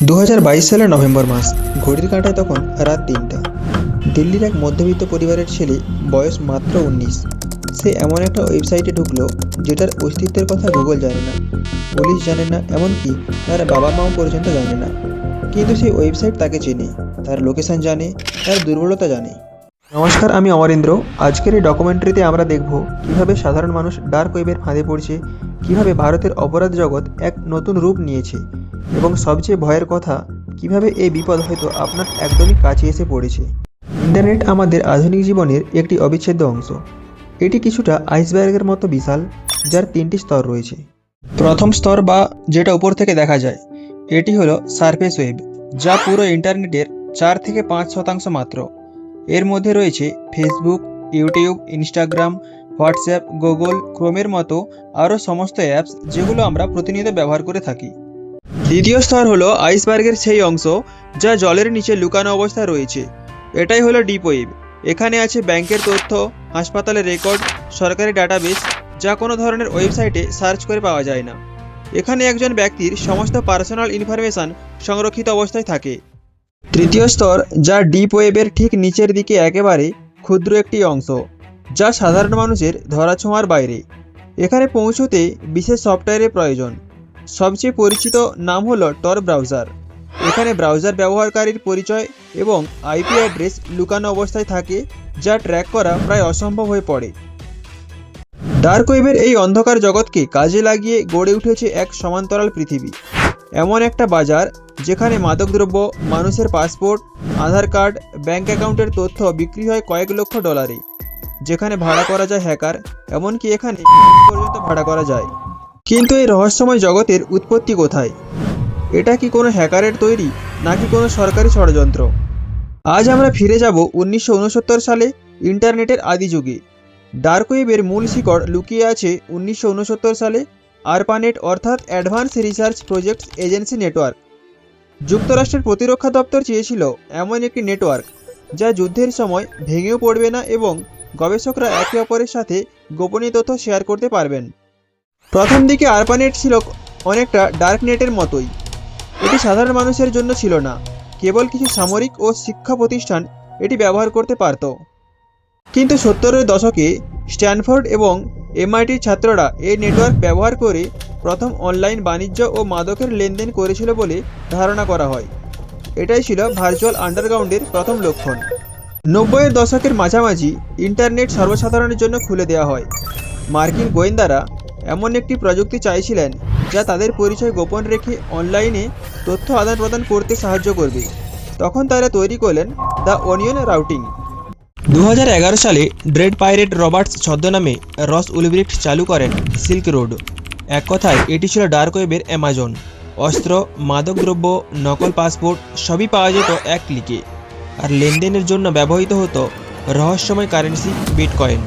2022 সালের নভেম্বর মাস। ঘড়ির কাঁটায় তখন রাত 3টা। দিল্লির এক মধ্যবিত্ত পরিবারের ছেলে, বয়স মাত্র 19। সে এমন একটা ওয়েবসাইটে ঢুকলো যেটার অস্তিত্বের কথা গুগল জানে না, পুলিশ জানে না, এমনকি তার বাবা মাও পর্যন্ত জানে না। কিন্তু সেই ওয়েবসাইট তাকে চেনে, তার লোকেশন জানে, তার দুর্বলতা জানে। নমস্কার, আমি অমরেন্দ্র। আজকের এই ডকুমেন্টারিতে আমরা দেখব কিভাবে সাধারণ মানুষ ডার্ক ওয়েবের ফাঁদে পড়ছে, কিভাবে ভারতের অপরাধ জগৎ এক নতুন রূপ নিয়েছে, এবং সবচেয়ে ভয়ের কথা, কিভাবে এই বিপদ হয়তো আপনার একদমই কাছে এসে পড়েছে। ইন্টারনেট আমাদের আধুনিক জীবনের একটি অবিচ্ছেদ্য অংশ। এটি কিছুটা আইসবার্গের মতো বিশাল, যার 3টি স্তর রয়েছে। প্রথম স্তর, বা যেটা উপর থেকে দেখা যায়, এটি হলো সারফেস ওয়েব, যা পুরো ইন্টারনেটের 4 থেকে 5% মাত্র। এর মধ্যে রয়েছে Facebook, YouTube, Instagram, WhatsApp, Google ক্রোমের মতো আরও সমস্ত অ্যাপস, যেগুলো আমরা প্রতিনিয়ত ব্যবহার করে থাকি। দ্বিতীয় স্তর হলো আইসবার্গের সেই অংশ যা জলের নিচে লুকানো অবস্থায় রয়েছে। এটাই হলো ডিপ ওয়েব। এখানে আছে ব্যাংকের তথ্য, হাসপাতালের রেকর্ড, সরকারি ডাটাবেস, যা কোনো ধরনের ওয়েবসাইটে সার্চ করে পাওয়া যায় না। এখানে একজন ব্যক্তির সমস্ত পার্সোনাল ইনফরমেশন সংরক্ষিত অবস্থায় থাকে। তৃতীয় স্তর, যা ডিপ ওয়েবের ঠিক নিচের দিকে একেবারে ক্ষুদ্র একটি অংশ, যা সাধারণ মানুষের ধরাছোঁয়ার বাইরে। এখানে পৌঁছতে বিশেষ সফটওয়্যারের প্রয়োজন। সবচেয়ে পরিচিত নাম হলো টর ব্রাউজার। এখানে ব্রাউজার ব্যবহারকারীর পরিচয় এবং আইপি অ্যাড্রেস লুকানো অবস্থায় থাকে, যা ট্র্যাক করা প্রায় অসম্ভব হয়ে পড়ে। ডার্ক ওয়েবের এই অন্ধকার জগৎকে কাজে লাগিয়ে গড়ে উঠেছে এক সমান্তরাল পৃথিবী। এমন একটা বাজার যেখানে মাদকদ্রব্য, মানুষের পাসপোর্ট, আধার কার্ড, ব্যাংক অ্যাকাউন্টের তথ্য বিক্রি হয় কয়েক লক্ষ ডলারে, যেখানে ভাড়া করা যায় হ্যাকার, এমনকি এখানে পর্যন্ত ভাড়া করা যায়। কিন্তু এই রহস্যময় জগতের উৎপত্তি কোথায়? এটা কি কোনো হ্যাকারের তৈরি, নাকি কোনো সরকারি ষড়যন্ত্র? আজ আমরা ফিরে যাব 1969 সালে, ইন্টারনেটের আদি যুগে। ডার্ক ওয়েবের মূল শিকড় লুকিয়ে আছে 1969 সালে আরপানেট, অর্থাৎ advance research projects agency network. যুক্তরাষ্ট্রের প্রতিরক্ষা দপ্তর চেয়েছিল এমন একটি নেটওয়ার্ক যা যুদ্ধের সময় ভেঙেও পড়বে না, এবং গবেষকরা একে অপরের সাথে গোপনীয় তথ্য শেয়ার করতে পারবেন। প্রথম দিকে আরপানেট ছিল অনেকটা ডার্ক নেটের মতোই। এটি সাধারণ মানুষের জন্য ছিল না, কেবল কিছু সামরিক ও শিক্ষা প্রতিষ্ঠান এটি ব্যবহার করতে পারত। কিন্তু 70-এর দশকে স্ট্যানফোর্ড এবং এমআইটির ছাত্ররা এই নেটওয়ার্ক ব্যবহার করে প্রথম অনলাইন বাণিজ্য ও মাদকের লেনদেন করেছিল বলে ধারণা করা হয়। এটাই ছিল ভার্চুয়াল আন্ডারগ্রাউন্ডের প্রথম লক্ষণ। 90-এর দশকের মাঝামাঝি ইন্টারনেট সর্বসাধারণের জন্য খুলে দেওয়া হয়। মার্কিন গোয়েন্দারা এমন একটি প্রযুক্তি চাইছিলেন যা তাদের পরিচয় গোপন রেখে অনলাইনে তথ্য আদান প্রদান করতে সাহায্য করবে। তখন তারা তৈরি করলেন দ্য অনিয়ন রাউটিং। 2011 সালে ড্রেড পাইরেট রবার্টস ছদ্মনামে রস উলব্রিক্ট চালু করেন সিল্ক রোড। এক কথায় এটি ছিল ডার্ক ওয়েবের অ্যামাজন। অস্ত্র, মাদকদ্রব্য, নকল পাসপোর্ট সবই পাওয়া যেত এক ক্লিকে। আর লেনদেনের জন্য ব্যবহৃত হতো রহস্যময় কারেন্সি বিটকয়েন।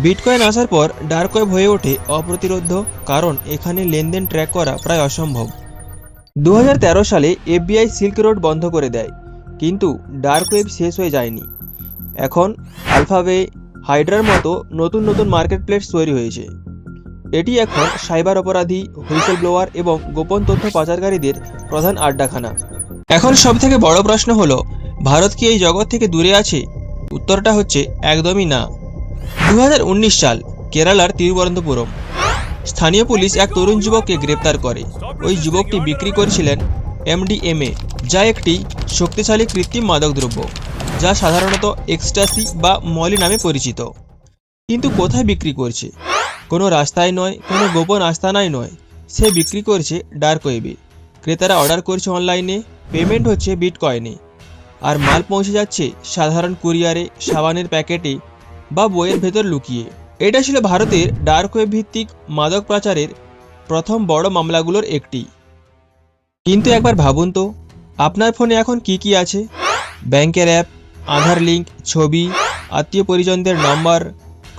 বিটকয়েন আসার পর ডার্ক ওয়েব হয়ে ওঠে অপ্রতিরোধ্য, কারণ এখানে লেনদেন ট্র্যাক করা প্রায় অসম্ভব। 2013 সালে এফবিআই সিল্ক রোড বন্ধ করে দেয়, কিন্তু ডার্ক ওয়েব শেষ হয়ে যায়নি। এখন আলফাওয়ে, হাইড্রার মতো নতুন নতুন মার্কেট প্লেস তৈরি হয়েছে। এটি এখন সাইবার অপরাধী, হুইসেল ব্লোয়ার এবং গোপন তথ্য পাচারকারীদের প্রধান আড্ডাখানা। এখন সবথেকে বড় প্রশ্ন হলো, ভারত কি এই জগৎ থেকে দূরে আছে? উত্তরটা হচ্ছে একদমই না। 2019 সাল, কেরালার তিরুবনন্তপুরম। স্থানীয় পুলিশ এক তরুণ যুবককে গ্রেপ্তার করে। ওই যুবকটি বিক্রি করেছিলেন এমডিএমএ, যা একটি শক্তিশালী কৃত্রিম মাদকদ্রব্য, যা সাধারণত এক্সটাসি বা মলি নামে পরিচিত। কিন্তু কোথায় বিক্রি করছে? কোনো রাস্তায় নয়, কোনো গোপন আস্তানায় নয়, সে বিক্রি করছে ডার্ক ওয়েবে। ক্রেতারা অর্ডার করছে অনলাইনে, পেমেন্ট হচ্ছে বিটকয়েনে, আর মাল পৌঁছে যাচ্ছে সাধারণ কুরিয়ারে, সাবানের প্যাকেটে বা বইয়ের ভেতর লুকিয়ে। এটা ছিল ভারতের ডার্ক ওয়েব ভিত্তিক মাদক পাচারের প্রথম বড় মামলাগুলোর একটি। কিন্তু একবার ভাবুন তো, আপনার ফোনে এখন কি কি আছে? ব্যাংকের অ্যাপ, আধার লিঙ্ক, ছবি, আত্মীয় পরিজনদের নম্বর।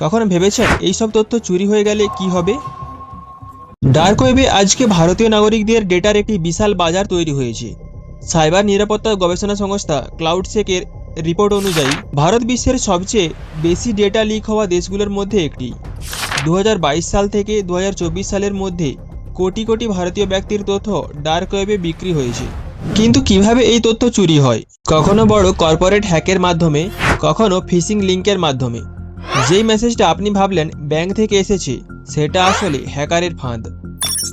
কখনো ভেবেছেন এইসব তথ্য চুরি হয়ে গেলে কি হবে? ডার্ক ওয়েবে আজকে ভারতীয় নাগরিকদের ডেটার একটি বিশাল বাজার তৈরি হয়েছে। সাইবার নিরাপত্তা গবেষণা সংস্থা ক্লাউডসেকের রিপোর্ট অনুযায়ী ভারত বিশ্বের সবচেয়ে বেশি ডেটা লিক হওয়া দেশগুলোর মধ্যে একটি। 2022 সাল থেকে 2024 সালের মধ্যে কোটি কোটি ভারতীয় ব্যক্তির তথ্য ডার্ক ওয়েবে বিক্রি হয়েছে। কিন্তু কিভাবে এই তথ্য চুরি হয়? কখনো বড় কর্পোরেট হ্যাকের মাধ্যমে, কখনো ফিশিং লিংকের মাধ্যমে। যেই মেসেজটা আপনি ভাবলেন ব্যাংক থেকে এসেছে, সেটা আসলে হ্যাকারের ফাঁদ।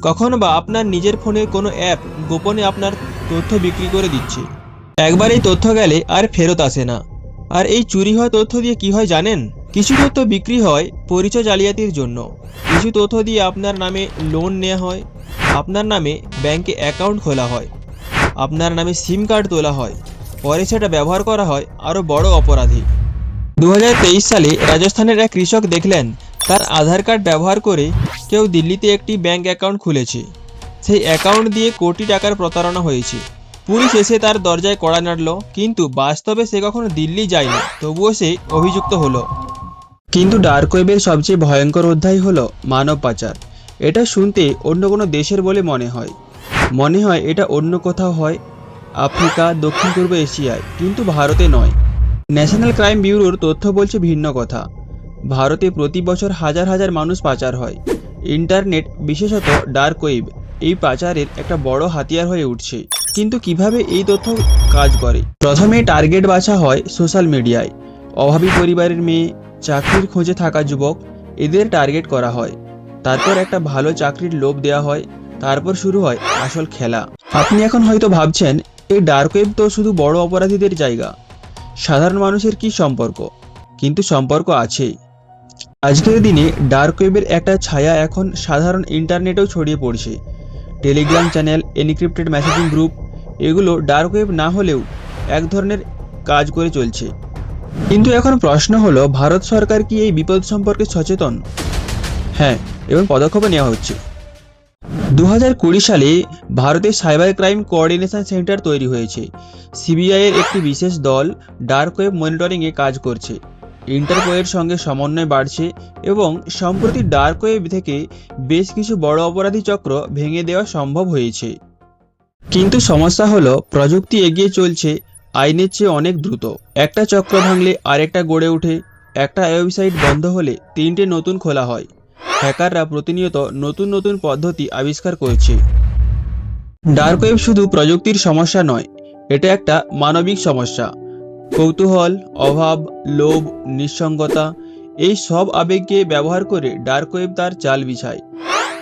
কখনো বা আপনার নিজের ফোনের কোনো অ্যাপ গোপনে আপনার তথ্য বিক্রি করে দিচ্ছে। একবার এই তথ্য গেলে আর ফেরত আসে না। আর এই চুরি হওয়া তথ্য দিয়ে কি হয় জানেন? কিছু তথ্য বিক্রি হয় পরিচয় জালিয়াতির জন্য, কিছু তথ্য দিয়ে আপনার নামে লোন নেওয়া হয়, আপনার নামে ব্যাংকে অ্যাকাউন্ট খোলা হয়, আপনার নামে সিম কার্ড তোলা হয়, পরে সেটা ব্যবহার করা হয় আরও বড় অপরাধী। 2023 সালে রাজস্থানের এক কৃষক দেখলেন তার আধার কার্ড ব্যবহার করে কেউ দিল্লিতে একটি ব্যাংক অ্যাকাউন্ট খুলেছে। সেই অ্যাকাউন্ট দিয়ে কোটি টাকার প্রতারণা হয়েছে। পুলিশ এসে তার দরজায় কড়া নাড়ল, কিন্তু বাস্তবে সে কখনো দিল্লি যায়নি, তবুও সে অভিযুক্ত হলো। কিন্তু ডার্ক ওয়েবের সবচেয়ে ভয়ঙ্কর অধ্যায় হলো মানব পাচার। এটা শুনতে অন্য কোনো দেশের বলে মনে হয় এটা অন্য কোথাও হয়, আফ্রিকা, দক্ষিণ পূর্ব এশিয়ায়, কিন্তু ভারতে নয়। ন্যাশনাল ক্রাইম ব্যুরোর তথ্য বলছে ভিন্ন কথা। ভারতে প্রতি বছর হাজার হাজার মানুষ পাচার হয়। ইন্টারনেট, বিশেষত ডার্ক ওয়েব, এই পাচারের একটা বড় হাতিয়ার হয়ে উঠছে। কিন্তু কিভাবে এই তথ্য কাজ করে? প্রথমে টার্গেট বাছা হয় সোশ্যাল মিডিয়ায়। অভাবী পরিবারের মেয়ে, চাকরির খোঁজে থাকা যুবক, এদের টার্গেট করা হয়। তারপর একটা ভালো চাকরির লোভ দেওয়া হয়। তারপর শুরু হয় আসল খেলা। আপনি এখন হয়তো ভাবছেন, এই ডার্ক ওয়েব তো শুধু বড় অপরাধীদের জায়গা, সাধারণ মানুষের কি সম্পর্ক? কিন্তু সম্পর্ক আছে। আজকের দিনে ডার্ক ওয়েবের একটা ছায়া এখন সাধারণ ইন্টারনেটেও ছড়িয়ে পড়ছে। Telegram channel, encrypted messaging group, এগুলো ডার্ক ওয়েব না হলেও এক ধরনের কাজ করে চলছে। কিন্তু এখন প্রশ্ন হলো, ভারত সরকার কি এই বিপদ সম্পর্কে সচেতন? হ্যাঁ, এবং পদক্ষেপও নেওয়া হচ্ছে। 2020 সালে ভারতে সাইবার ক্রাইম কোঅর্ডিনেশন সেন্টার তৈরি হয়েছে। সিবিআইয়ের একটি বিশেষ দল ডার্ক ওয়েব মনিটরিংয়ে কাজ করছে। ইন্টারপোলের সঙ্গে সমন্বয় বাড়ছে এবং সম্প্রতি ডার্ক ওয়েব থেকে বেশ কিছু বড় অপরাধী চক্র ভেঙে দেওয়া সম্ভব হয়েছে। কিন্তু সমস্যা হলো, প্রযুক্তি এগিয়ে চলছে আইনের চেয়ে অনেক দ্রুত। একটা চক্র ভাঙলে আরেকটা গড়ে ওঠে, একটা ওয়েবসাইট বন্ধ হলে 3টে নতুন খোলা হয়। হ্যাকাররা প্রতিনিয়ত নতুন নতুন পদ্ধতি আবিষ্কার করছে। ডার্ক ওয়েব শুধু প্রযুক্তির সমস্যা নয়, এটা একটা মানবিক সমস্যা। কৌতূহল, অভাব, লোভ, নিঃসঙ্গতা, এই সব আবেগকে ব্যবহার করে ডার্ক ওয়েব তার জাল বিছায়।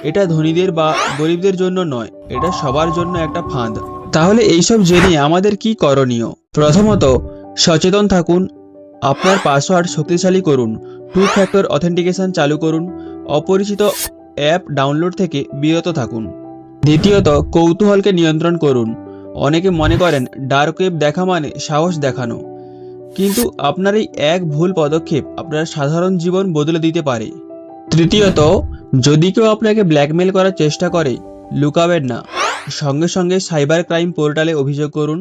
এটা ধনীদের বা গরিবদের জন্য নয়, এটা সবার জন্য একটা ফাঁদ। তাহলে এইসব জেনে আমাদের কি করণীয়? প্রথমত, সচেতন থাকুন। আপনার পাসওয়ার্ড শক্তিশালী করুন। 2 ফ্যাক্টর অথেন্টিকেশন চালু করুন। অপরিচিত অ্যাপ ডাউনলোড থেকে বিরত থাকুন। দ্বিতীয়ত, কৌতূহলকে নিয়ন্ত্রণ করুন। অনেকে মনে করেন ডার্ক ওয়েব দেখা মানে সাহস দেখানো, কিন্তু আপনার এই এক ভুল পদক্ষেপ আপনার সাধারণ জীবন বদলে দিতে পারে। তৃতীয়ত, যদি কেউ আপনাকে ব্ল্যাকমেল করার চেষ্টা করে, লুকাবেন না। সঙ্গে সঙ্গে সাইবার ক্রাইম পোর্টালে অভিযোগ করুন।